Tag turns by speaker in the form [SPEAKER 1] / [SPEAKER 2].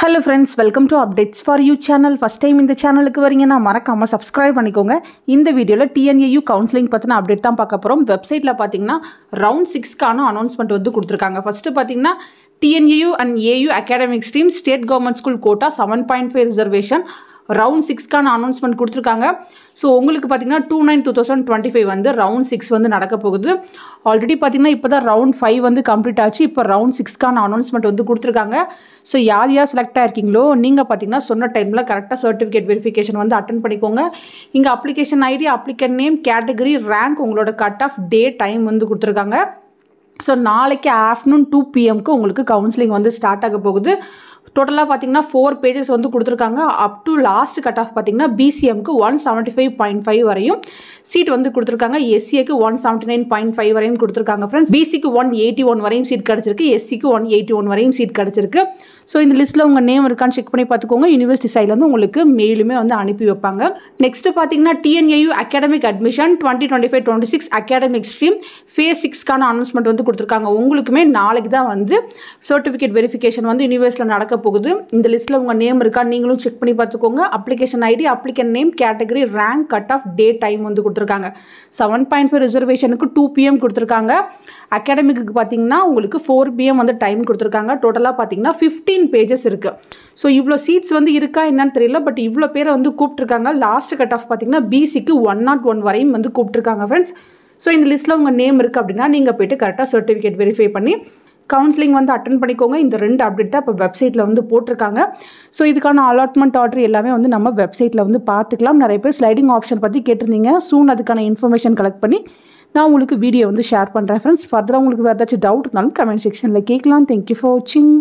[SPEAKER 1] Hello friends, welcome to Updates for You channel. First time இந்த சேனலுக்கு வரீங்கன்னா மறக்காம subscribe பண்ணிக்கோங்க. இந்த வீடியோல TNAU கவுன்சிலிங் பத்தின அப்டேட் தான் பார்க்க போறோம். வெப்சைட்ல பாத்தீங்கன்னா ரவுண்ட் 6க்கான அனௌன்ஸ்மென்ட் வந்து கொடுத்திருக்காங்க. ஃபர்ஸ்ட் பாத்தீங்கன்னா TNAU and AU academic stream state government school quota 7.5 reservation round 6க்கான அனௌன்ஸ்மெண்ட் கொடுத்துருக்காங்க. ஸோ உங்களுக்கு பார்த்தீங்கன்னா 2/9/2025 வந்து ரவுண்ட் 6 வந்து நடக்க போகுது. ஆல்ரெடி பார்த்தீங்கன்னா இப்போ தான் ரவுண்ட் 5 வந்து கம்ப்ளீட் ஆச்சு. இப்போ ரவுண்ட் 6க்கான அனௌன்ஸ்மெண்ட் வந்து கொடுத்துருக்காங்க. ஸோ யார் யார் செலக்ட் ஆயிருக்கீங்களோ நீங்கள் பார்த்தீங்கன்னா சொன்ன டைமில் கரெக்டாக சர்டிஃபிகேட் வெரிஃபிகேஷன் வந்து அட்டன் பண்ணிக்கோங்க. இங்கே application ID, applicant name, category, rank, உங்களோட கட் ஆஃப், டே, டைம் வந்து கொடுத்துருக்காங்க. ஸோ நாளைக்கு ஆஃப்டர்நூன் 2 PM உங்களுக்கு கவுன்சிலிங் வந்து ஸ்டார்ட் ஆக போகுது. டோட்டலாக பார்த்தீங்கன்னா 4 பேஜஸ் வந்து கொடுத்துருக்காங்க. Up to last cut off பார்த்தீங்கன்னா BCMக்கு 175.5 வரையும் சீட் வந்து கொடுத்துருக்காங்க. SCக்கு 179.5 வரையும் கொடுத்துருக்காங்க ஃப்ரெண்ட்ஸ். BCக்கு 181 வரையும் சீட் கிடச்சிருக்கு. SCக்கு 181 வரையும் சீட் கிடச்சிருக்கு. ஸோ இந்த லிஸ்ட்டில் உங்கள் நேம் இருக்கான்னு செக் பண்ணி பார்த்துக்கோங்க. யூனிவர்சிட்டி சைட்லேருந்து உங்களுக்கு மெயிலுமே வந்து அனுப்பி வைப்பாங்க. நெக்ஸ்ட்டு பார்த்தீங்கன்னா TNAU academic admission 2025-26 academic stream phase 6க்கான அனௌன்ஸ்மெண்ட் வந்து கொடுத்துருக்காங்க. உங்களுக்குமே நாளைக்கு தான் வந்து சர்டிஃபிகேட் வெரிஃபிகேஷன் வந்து யூனிவர்சிட்டியில் நடக்க போகுது. இந்த லிஸ்ட்டில் உங்கள் நேம் இருக்கா நீங்களும் செக் பண்ணி பார்த்துக்கோங்க. Application ID, applicant name, category, rank, cut off, day, time வந்து கொடுத்துருக்காங்க. 7.5 ரிசர்வேஷனுக்கு 2 PM கொடுத்துருக்காங்க. அகாடமிக்கு பார்த்தீங்கன்னா உங்களுக்கு 4 PM வந்து டைம் கொடுத்துருக்காங்க. டோட்டலாக பார்த்தீங்கன்னா 15 பேஜஸ் இருக்குது. ஸோ இவ்வளோ சீட்ஸ் வந்து இருக்கா என்னன்னு தெரியல. பட் இவ்வளோ பேரை வந்து கூப்பிட்டுருக்காங்க. லாஸ்ட் கட் ஆஃப் பார்த்தீங்கன்னா BCக்கு 101 வரையும் வந்து கூப்பிட்டுருக்காங்க ஃப்ரெண்ட்ஸ். ஸோ இந்த லிஸ்ட்டில் உங்கள் நேம் இருக்குது அப்படின்னா நீங்கள் போய்ட்டு கரெக்டாக சர்டிஃபிகேட் வெரிஃபை பண்ணி கவுன்சிலிங் வந்து அட்டன் பண்ணிக்கோங்க. இந்த 2 அப்டேட் தான் இப்போ வெப்சைட்டில் வந்து போட்டிருக்காங்க. ஸோ இதுக்கான அலாட்மெண்ட் ஆர்டர் எல்லாமே வந்து நம்ம வெப்சைட்டில் வந்து பார்த்துக்கலாம். நிறைய பேர் ஸ்லைடிங் ஆப்ஷன் பற்றி கேட்டிருந்தீங்க. சூன் அதுக்கான இன்ஃபர்மேஷன் கலெக்ட் பண்ணி நான் உங்களுக்கு வீடியோ வந்து ஷேர் பண்ணுறேன் ஃப்ரெண்ட்ஸ். ஃபர்தராக உங்களுக்கு வேறு ஏதாச்சும் டவுட் இருந்தாலும் கமெண்ட் செக்ஷனில் கேட்கலாம். தேங்க்யூ ஃபார் வாட்சிங்.